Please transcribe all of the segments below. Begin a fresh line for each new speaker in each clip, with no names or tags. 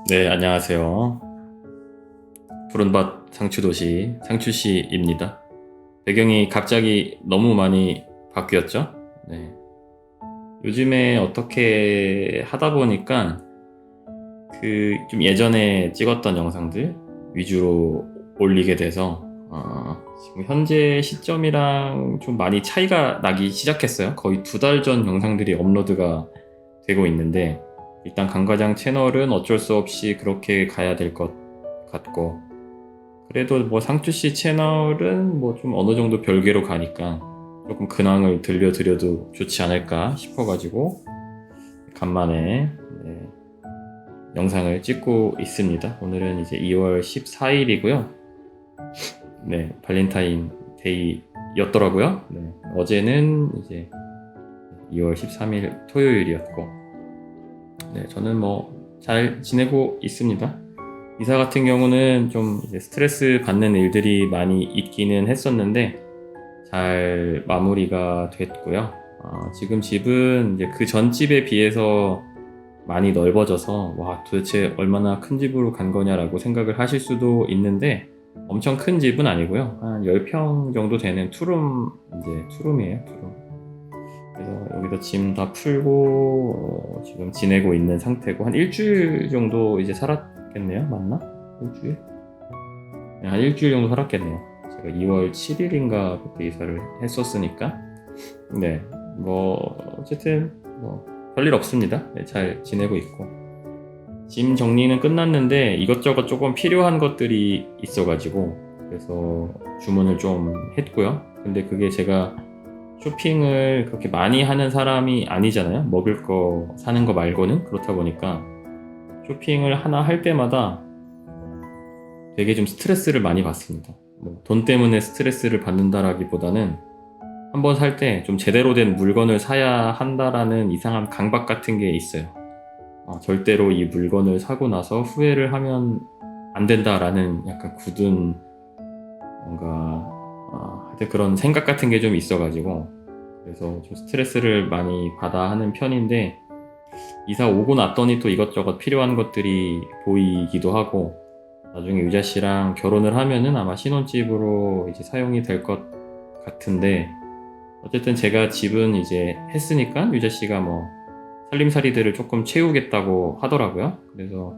네, 안녕하세요. 푸른밭 상추도시 상추씨입니다. 배경이 갑자기 너무 많이 바뀌었죠? 네. 요즘에 어떻게 하다 보니까 그 좀 예전에 찍었던 영상들 위주로 올리게 돼서 지금 현재 시점이랑 좀 많이 차이가 나기 시작했어요. 거의 2달 전 영상들이 업로드가 되고 있는데 일단 강과장 채널은 어쩔 수 없이 그렇게 가야 될 것 같고 그래도 뭐 상추씨 채널은 뭐 좀 어느 정도 별개로 가니까 조금 근황을 들려드려도 좋지 않을까 싶어가지고 간만에 네, 영상을 찍고 있습니다. 오늘은 이제 2월 14일이고요. 네, 발렌타인 데이였더라고요. 네, 어제는 이제 2월 13일 토요일이었고, 네, 저는 뭐 잘 지내고 있습니다. 이사 같은 경우는 좀 이제 스트레스 받는 일들이 많이 있기는 했었는데 잘 마무리가 됐고요. 지금 집은 이제 그 전 집에 비해서 많이 넓어져서 와 도대체 얼마나 큰 집으로 간 거냐라고 생각을 하실 수도 있는데 엄청 큰 집은 아니고요. 한 10평 정도 되는 투룸이에요. 투룸. 그래서 여기다 짐 다 풀고 지금 지내고 있는 상태고 한 일주일 정도 이제 살았겠네요. 맞나? 일주일? 네, 한 일주일 정도 살았겠네요. 제가 2월 7일인가 그때 이사를 했었으니까. 네, 뭐 어쨌든 뭐 별일 없습니다. 네, 잘 지내고 있고. 짐 정리는 끝났는데 이것저것 조금 필요한 것들이 있어가지고 그래서 주문을 좀 했고요. 근데 그게 제가 쇼핑을 그렇게 많이 하는 사람이 아니잖아요. 먹을 거 사는 거 말고는. 그렇다 보니까 쇼핑을 하나 할 때마다 되게 좀 스트레스를 많이 받습니다. 뭐돈 때문에 스트레스를 받는다라기보다는 한번 살 때 좀 제대로 된 물건을 사야 한다라는 이상한 강박 같은 게 있어요. 절대로 이 물건을 사고 나서 후회를 하면 안 된다라는 약간 굳은 뭔가 하여튼 그런 생각 같은 게 좀 있어가지고 그래서 좀 스트레스를 많이 받아 하는 편인데 이사 오고 났더니 또 이것저것 필요한 것들이 보이기도 하고 나중에 유자 씨랑 결혼을 하면은 아마 신혼집으로 이제 사용이 될 것 같은데 어쨌든 제가 집은 이제 했으니까 유자 씨가 뭐 살림살이들을 조금 채우겠다고 하더라고요. 그래서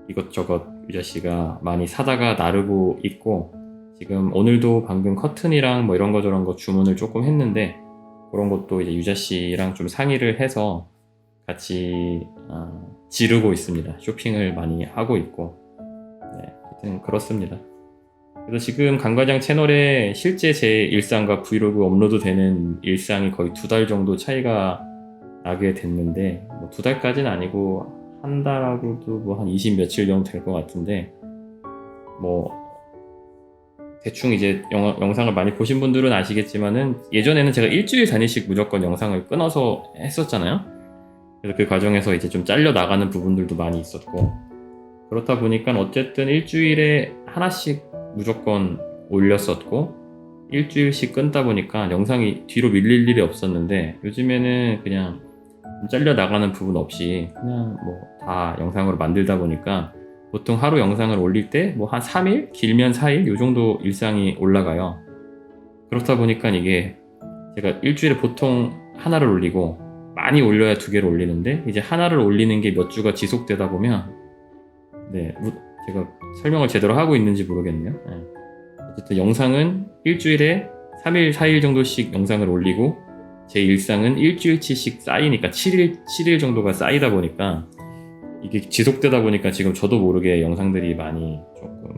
이것저것 유자 씨가 많이 사다가 나르고 있고 지금 오늘도 방금 커튼이랑 뭐 이런 거 저런 거 주문을 조금 했는데 그런 것도 이제 유자 씨랑 좀 상의를 해서 같이 지르고 있습니다. 쇼핑을 많이 하고 있고 네, 하여튼 그렇습니다. 그래서 지금 강과장 채널에 실제 제 일상과 브이로그 업로드되는 일상이 거의 2달 정도 차이가 나게 됐는데 뭐 2달까지는 아니고 한 달하고도 뭐 한 20 며칠 정도 될 것 같은데 뭐 대충 이제 영상을 많이 보신 분들은 아시겠지만은 예전에는 제가 일주일 단위씩 무조건 영상을 끊어서 했었잖아요. 그래서 그 과정에서 이제 좀 잘려 나가는 부분들도 많이 있었고 그렇다 보니까 어쨌든 일주일에 하나씩 무조건 올렸었고 일주일씩 끊다 보니까 영상이 뒤로 밀릴 일이 없었는데 요즘에는 그냥 좀 잘려 나가는 부분 없이 그냥 뭐 다 영상으로 만들다 보니까 보통 하루 영상을 올릴 때 뭐 한 3일? 길면 4일? 요 정도 일상이 올라가요. 그렇다 보니까 이게 제가 일주일에 보통 하나를 올리고 많이 올려야 2개를 올리는데 이제 하나를 올리는 게 몇 주가 지속되다 보면 네, 제가 설명을 제대로 하고 있는지 모르겠네요. 네. 어쨌든 영상은 일주일에 3일, 4일 정도씩 영상을 올리고 제 일상은 일주일치씩 쌓이니까 7일 정도가 쌓이다 보니까 이게 지속되다 보니까 지금 저도 모르게 영상들이 많이 조금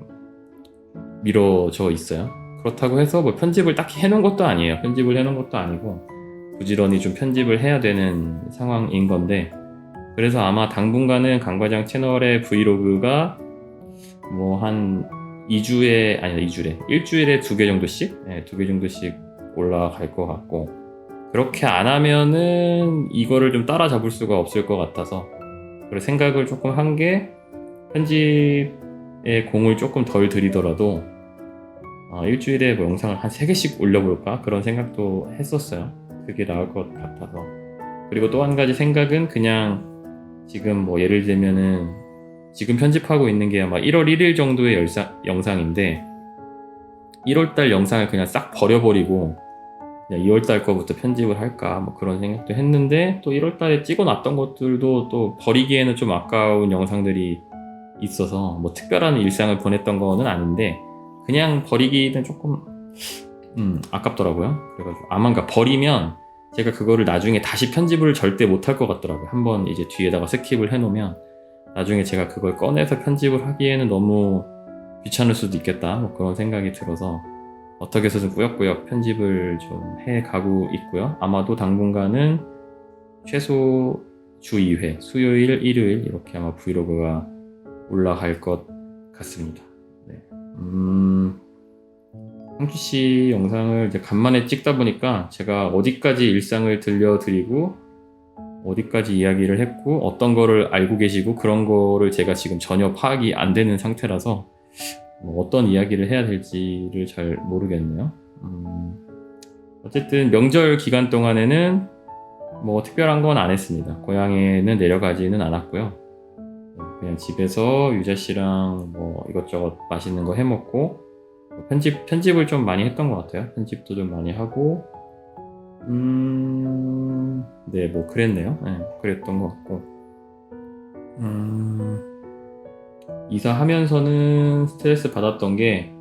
미뤄져 있어요. 그렇다고 해서 뭐 편집을 딱히 해놓은 것도 아니에요. 편집을 해놓은 것도 아니고 부지런히 좀 편집을 해야 되는 상황인 건데 그래서 아마 당분간은 강과장 채널의 브이로그가 뭐 한 2주에 아니 2주래 일주일에 2개 정도씩 2개 정도씩 올라갈 것 같고 그렇게 안 하면은 이거를 좀 따라잡을 수가 없을 것 같아서 그래 생각을 조금 한 게 편집에 공을 조금 덜 들이더라도 일주일에 뭐 영상을 한 3개씩 올려볼까 그런 생각도 했었어요. 그게 나을 것 같아서 그리고 또 한 가지 생각은 그냥 지금 뭐 예를 들면은 지금 편집하고 있는 게 아마 1월 1일 정도의 영상인데 1월달 영상을 그냥 싹 버려버리고 그냥 2월달 거부터 편집을 할까 뭐 그런 생각도 했는데 또 1월달에 찍어놨던 것들도 또 버리기에는 좀 아까운 영상들이 있어서 뭐 특별한 일상을 보냈던 거는 아닌데 그냥 버리기는 조금 아깝더라고요. 그래가지고 아마 그러니까 버리면 제가 그거를 나중에 다시 편집을 절대 못할 것 같더라고요. 한번 이제 뒤에다가 스킵을 해놓으면 나중에 제가 그걸 꺼내서 편집을 하기에는 너무 귀찮을 수도 있겠다 뭐 그런 생각이 들어서 어떻게 해서든 꾸역꾸역 편집을 좀 해가고 있고요. 아마도 당분간은 최소 주 2회 수요일, 일요일 이렇게 아마 브이로그가 올라갈 것 같습니다. 네. 상추씨 영상을 이제 간만에 찍다 보니까 제가 어디까지 일상을 들려드리고 어디까지 이야기를 했고 어떤 거를 알고 계시고 그런 거를 제가 지금 전혀 파악이 안 되는 상태라서 뭐 어떤 이야기를 해야 될지를 잘 모르겠네요. 어쨌든 명절 기간 동안에는 뭐 특별한 건 안 했습니다. 고향에는 내려가지는 않았고요. 그냥 집에서 유자 씨랑 뭐 이것저것 맛있는 거 해먹고 편집을 좀 많이 했던 것 같아요. 편집도 좀 많이 하고 네, 뭐 그랬네요. 네, 그랬던 것 같고 이사하면서는 스트레스 받았던 게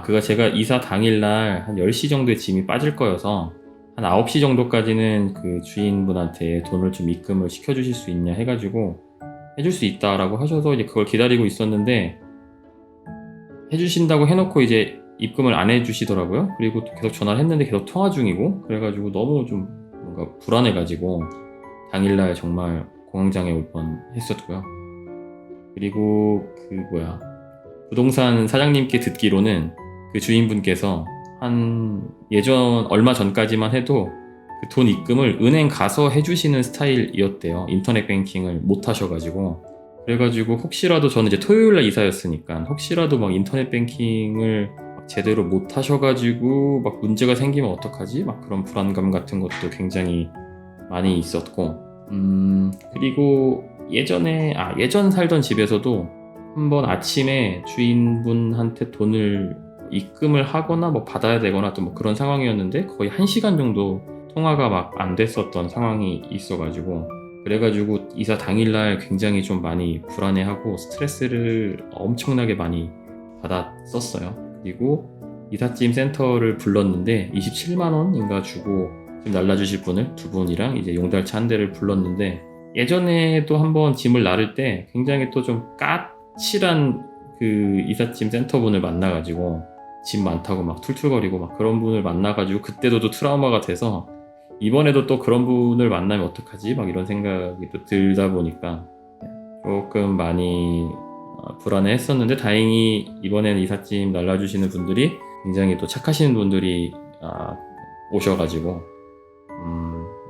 그거 제가 이사 당일날 한 10시 정도에 짐이 빠질 거여서 한 9시 정도까지는 그 주인분한테 돈을 좀 입금을 시켜주실 수 있냐 해가지고 해줄 수 있다라고 하셔서 이제 그걸 기다리고 있었는데 해주신다고 해놓고 이제 입금을 안 해주시더라고요. 그리고 또 계속 전화를 했는데 계속 통화 중이고 그래가지고 너무 좀 뭔가 불안해가지고 당일날 정말 공황장애 올 뻔했었고요. 그리고 부동산 사장님께 듣기로는 그 주인분께서 한 예전 얼마 전까지만 해도 그 돈 입금을 은행 가서 해주시는 스타일이었대요. 인터넷 뱅킹을 못 하셔가지고 그래가지고 혹시라도 저는 이제 토요일날 이사였으니까 혹시라도 막 인터넷 뱅킹을 제대로 못 하셔가지고 막 문제가 생기면 어떡하지? 막 그런 불안감 같은 것도 굉장히 많이 있었고 그리고 예전 살던 집에서도 한번 아침에 주인분한테 돈을 입금을 하거나 뭐 받아야 되거나 또 뭐 그런 상황이었는데 거의 1시간 정도 통화가 막 안 됐었던 상황이 있어가지고 그래가지고 이사 당일날 굉장히 좀 많이 불안해하고 스트레스를 엄청나게 많이 받았었어요. 그리고 이삿짐 센터를 불렀는데 27만 원인가 주고 좀 날라주실 분을 두 분이랑 이제 용달차 한 대를 불렀는데 예전에도 한번 짐을 나를 때 굉장히 또 좀 까칠한 그 이삿짐 센터분을 만나가지고 짐 많다고 막 툴툴거리고 막 그런 분을 만나가지고 그때도 또 트라우마가 돼서 이번에도 또 그런 분을 만나면 어떡하지? 막 이런 생각이 또 들다 보니까 조금 많이 불안해 했었는데 다행히 이번에는 이삿짐 날라주시는 분들이 굉장히 또 착하시는 분들이 오셔가지고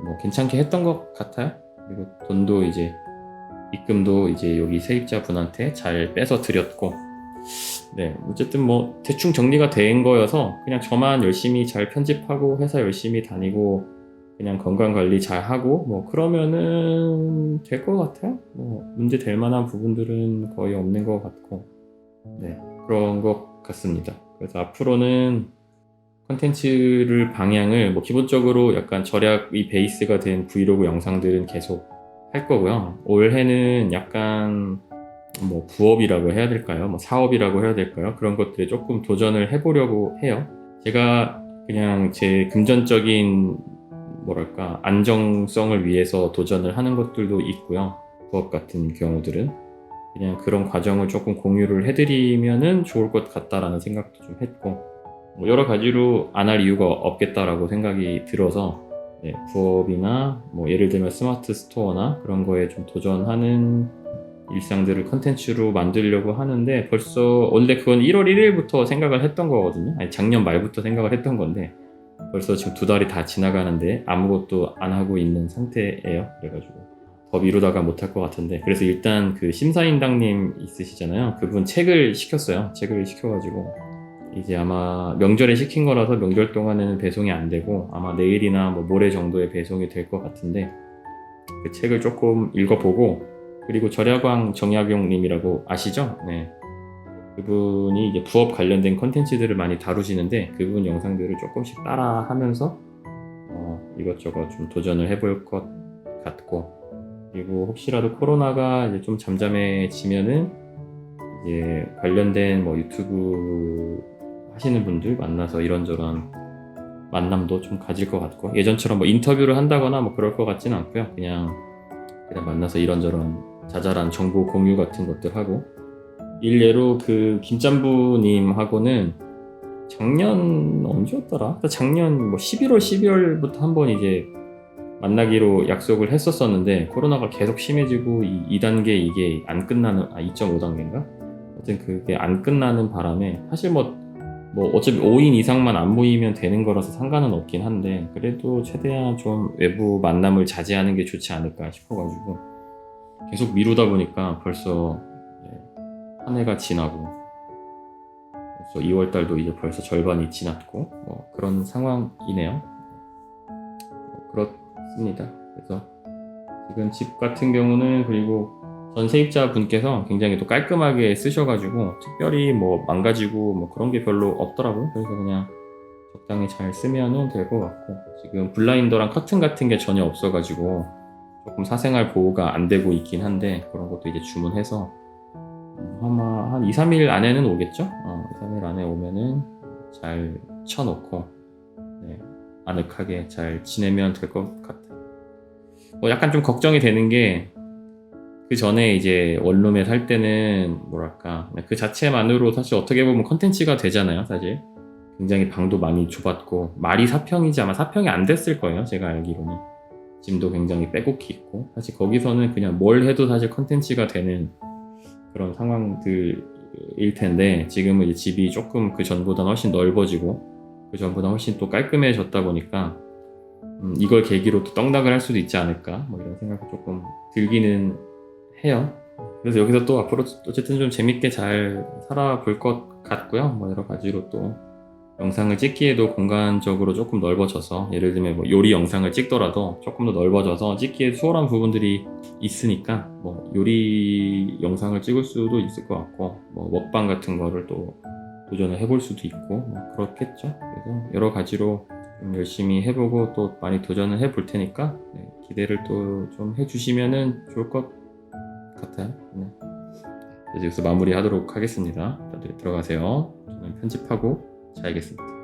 뭐 괜찮게 했던 것 같아요. 그리고 돈도 이제 입금도 이제 여기 세입자 분한테 잘 빼서 드렸고 네 어쨌든 뭐 대충 정리가 된 거여서 그냥 저만 열심히 잘 편집하고 회사 열심히 다니고 그냥 건강관리 잘 하고 뭐 그러면은 될 것 같아요. 뭐 문제 될 만한 부분들은 거의 없는 것 같고 네 그런 것 같습니다. 그래서 앞으로는 컨텐츠를 방향을 뭐 기본적으로 약간 절약이 베이스가 된 브이로그 영상들은 계속 할 거고요. 올해는 약간 뭐 부업이라고 해야 될까요? 뭐 사업이라고 해야 될까요? 그런 것들에 조금 도전을 해보려고 해요. 제가 그냥 제 금전적인 뭐랄까 안정성을 위해서 도전을 하는 것들도 있고요. 부업 같은 경우들은 그냥 그런 과정을 조금 공유를 해드리면은 좋을 것 같다라는 생각도 좀 했고 뭐 여러 가지로 안 할 이유가 없겠다라고 생각이 들어서 네, 부업이나 뭐 예를 들면 스마트 스토어나 그런 거에 좀 도전하는 일상들을 컨텐츠로 만들려고 하는데 벌써 원래 그건 1월 1일부터 생각을 했던 거거든요. 아니 작년 말부터 생각을 했던 건데 벌써 지금 2달이 다 지나가는데 아무것도 안 하고 있는 상태예요. 그래가지고 더 미루다가 못할 것 같은데 그래서 일단 그 심사인당님 있으시잖아요. 그분 책을 시켰어요. 책을 시켜가지고 이제 아마 명절에 시킨 거라서 명절 동안에는 배송이 안 되고 아마 내일이나 뭐 모레 정도에 배송이 될 것 같은데 그 책을 조금 읽어보고 그리고 절야광 정약용님이라고 아시죠? 네. 그분이 이제 부업 관련된 컨텐츠들을 많이 다루시는데 그분 영상들을 조금씩 따라 하면서 이것저것 좀 도전을 해볼 것 같고, 그리고 혹시라도 코로나가 이제 좀 잠잠해지면은 이제 관련된 뭐 유튜브 하시는 분들 만나서 이런저런 만남도 좀 가질 것 같고, 예전처럼 뭐 인터뷰를 한다거나 뭐 그럴 것 같지는 않고요. 그냥 만나서 이런저런 자잘한 정보 공유 같은 것들 하고, 일례로 그 김짬부님하고는 작년 언제였더라? 작년 뭐 11월, 12월부터 한번 이제 만나기로 약속을 했었었는데 코로나가 계속 심해지고 이 2단계 이게 안 끝나는 2.5단계인가? 하여튼 그게 안 끝나는 바람에 사실 뭐 어차피 5인 이상만 안 모이면 되는 거라서 상관은 없긴 한데 그래도 최대한 좀 외부 만남을 자제하는 게 좋지 않을까 싶어가지고 계속 미루다 보니까 벌써 한 해가 지나고 벌써 2월 달도 이제 벌써 절반이 지났고 뭐 그런 상황이네요. 그렇습니다. 그래서 지금 집 같은 경우는, 그리고 전 세입자 분께서 굉장히 또 깔끔하게 쓰셔가지고 특별히 뭐 망가지고 뭐 그런 게 별로 없더라고요. 그래서 그냥 적당히 잘 쓰면은 될 것 같고, 지금 블라인더랑 커튼 같은 게 전혀 없어가지고 조금 사생활 보호가 안 되고 있긴 한데 그런 것도 이제 주문해서 아마 한 2, 3일 안에는 오겠죠? 2, 3일 안에 오면은 잘 쳐놓고 아늑하게 잘 지내면 될 것 같아요. 약간 좀 걱정이 되는 게, 그 전에 이제 원룸에 살 때는 뭐랄까 그 자체만으로 사실 어떻게 보면 컨텐츠가 되잖아요. 사실 굉장히 방도 많이 좁았고, 말이 4평이지 아마 4평이 안 됐을 거예요. 제가 알기로는 짐도 굉장히 빼곡히 있고, 사실 거기서는 그냥 뭘 해도 사실 컨텐츠가 되는 그런 상황들일 텐데, 지금은 이제 집이 조금 그 전보다 훨씬 넓어지고 그 전보다 훨씬 또 깔끔해졌다 보니까 이걸 계기로 또 떡락을 할 수도 있지 않을까 뭐 이런 생각이 조금 들기는 해요. 그래서 여기서 또 앞으로 어쨌든 좀 재밌게 잘 살아볼 것 같고요. 뭐 여러 가지로 또 영상을 찍기에도 공간적으로 조금 넓어져서, 예를 들면 뭐 요리 영상을 찍더라도 조금 더 넓어져서 찍기에 수월한 부분들이 있으니까 뭐 요리 영상을 찍을 수도 있을 것 같고, 뭐 먹방 같은 거를 또 도전을 해볼 수도 있고 뭐 그렇겠죠. 그래서 여러 가지로 좀 열심히 해보고 또 많이 도전을 해볼 테니까 기대를 또 좀 해주시면은 좋을 것 같아요. 그래서 여기서 마무리하도록 하겠습니다. 다들 들어가세요. 저는 편집하고 자야겠습니다.